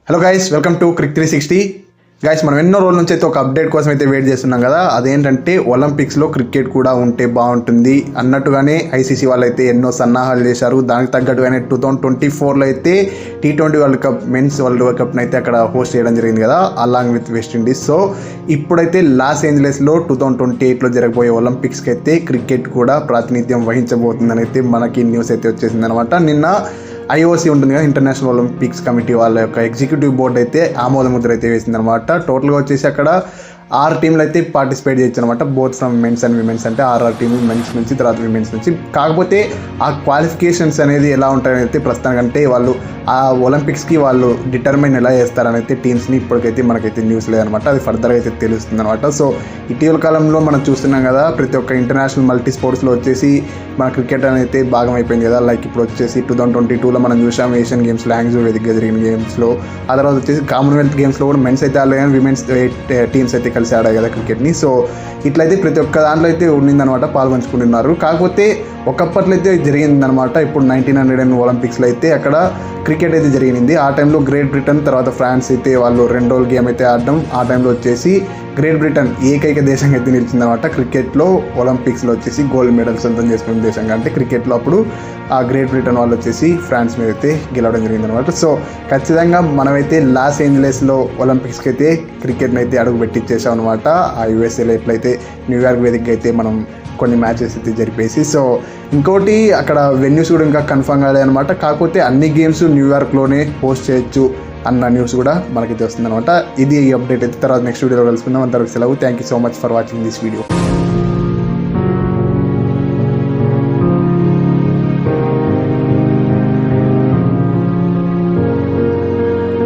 Hello guys, welcome to Crick 360. Guys, మనం ఎన్నో రోజుల నుంచి అయితే ఒక అప్డేట్ కోసం అయితే వెయిట్ చేస్తున్నాం కదా. అదేంటంటే ఒలింపిక్స్లో క్రికెట్ కూడా ఉంటే బాగుంటుంది అన్నట్టుగానే ఐసీసీ వాళ్ళు అయితే ఎన్నో సన్నాహాలు చేశారు. దానికి తగ్గట్టుగానే 2024లో అయితే T20 world cup, men's world కప్ని అయితే అక్కడ హోస్ట్ చేయడం జరిగింది కదా, అలాంగ్ విత్ వెస్టిండీస్. సో ఇప్పుడైతే లాస్ ఏంజలస్లో 2028లో జరగబోయే ఒలింపిక్స్కి అయితే క్రికెట్ కూడా ప్రాతినిధ్యం వహించబోతుందని అయితే మనకి న్యూస్ అయితే వచ్చేసింది అనమాట. నిన్న ఐఓసీ ఉంటుంది కదా, ఇంటర్నేషనల్ ఒలింపిక్స్ కమిటీ వాళ్ళ యొక్క ఎగ్జిక్యూటివ్ బోర్డు అయితే ఆమోద ముద్ర అయితే వేసిందనమాట. టోటల్గా వచ్చేసి అక్కడ 6 టీంలు అయితే పార్టిసిపేట్ చేయొచ్చు అనమాట, both from mens and womens. అంటే 6 టీంలు మెన్స్ నుంచి, తర్వాత విమెన్స్ నుంచి. కాకపోతే ఆ క్వాలిఫికేషన్స్ అనేది ఎలా ఉంటాయని అయితే ప్రస్తుతానికంటే వాళ్ళు ఆ ఒలింపిక్స్కి వాళ్ళు డిటర్మైన్ ఎలా చేస్తారని అయితే టీమ్స్ని ఇప్పటికైతే మనకైతే న్యూస్ లేదనమాట. అది ఫర్దర్గా అయితే తెలుస్తుంది అనమాట. సో ఇటీవల కాలంలో మనం చూస్తున్నాం కదా, ప్రతి ఒక్క ఇంటర్నేషనల్ మల్టీ స్పోర్ట్స్లో వచ్చేసి మన క్రికెట్ అనేది భాగం అయిపోయింది కదా. లైక్ ఇప్పుడు వచ్చేసి 2022లో మనం చూసాం ఏషియన్ గేమ్స్లో, హ్యాంగ్జో వేదికగా జరిగిన గేమ్స్లో. ఆ తర్వాత వచ్చేసి కామన్వెల్త్ గేమ్స్లో కూడా మెన్స్ అయితే ఆడలేదు, విమెన్స్ టీమ్స్ అయితే కలిసి ఆడాయి కదా క్రికెట్ని. సో ఇట్లయితే ప్రతి ఒక్క దాంట్లో అయితే ఉండిందనమాట, పాల్పంచుకుంటున్నారు. కాకపోతే ఒకప్పట్లో అయితే జరిగిందనమాట. ఇప్పుడు 1900 ఒలింపిక్స్లో అయితే అక్కడ క్రికెట్ అయితే జరిగింది. ఆ టైంలో గ్రేట్ బ్రిటన్ తర్వాత ఫ్రాన్స్ అయితే వాళ్ళు 2 రోజుల గేమ్ అయితే ఆడడం. ఆ టైంలో వచ్చేసి గ్రేట్ బ్రిటన్ ఏకైక దేశంగా అయితే నిలిచిందనమాట క్రికెట్లో. ఒలింపిక్స్లో వచ్చేసి గోల్డ్ మెడల్ సొంతం చేసుకున్న దేశంగా. అంటే క్రికెట్లో అప్పుడు ఆ గ్రేట్ బ్రిటన్ వాళ్ళు వచ్చేసి ఫ్రాన్స్ మీద అయితే గెలవడం జరిగిందనమాట. సో ఖచ్చితంగా మనమైతే లాస్ ఏంజలస్లో ఒలింపిక్స్కి అయితే క్రికెట్ని అయితే అడుగు పెట్టించేసాం అనమాట. ఆ యూఎస్ఏలో ఎట్లయితే న్యూయార్క్ వేదికగా అయితే మనం కొన్ని మ్యాచెస్ అయితే జరిపేసి. సో ఇంకోటి అక్కడ వెన్యూస్ కూడా ఇంకా కన్ఫర్మ్ కాలేదనమాట. కాకపోతే అన్ని గేమ్స్ న్యూయార్క్లోనే హోస్ట్ చేయొచ్చు అన్న న్యూస్ కూడా మనకి వస్తుంది అనమాట. ఇది ఈ అప్డేట్ అయితే. తర్వాత నెక్స్ట్ వీడియోలో కలుసుకుందాం. అంతవరకు సెలవు. Thank you so much for watching this video.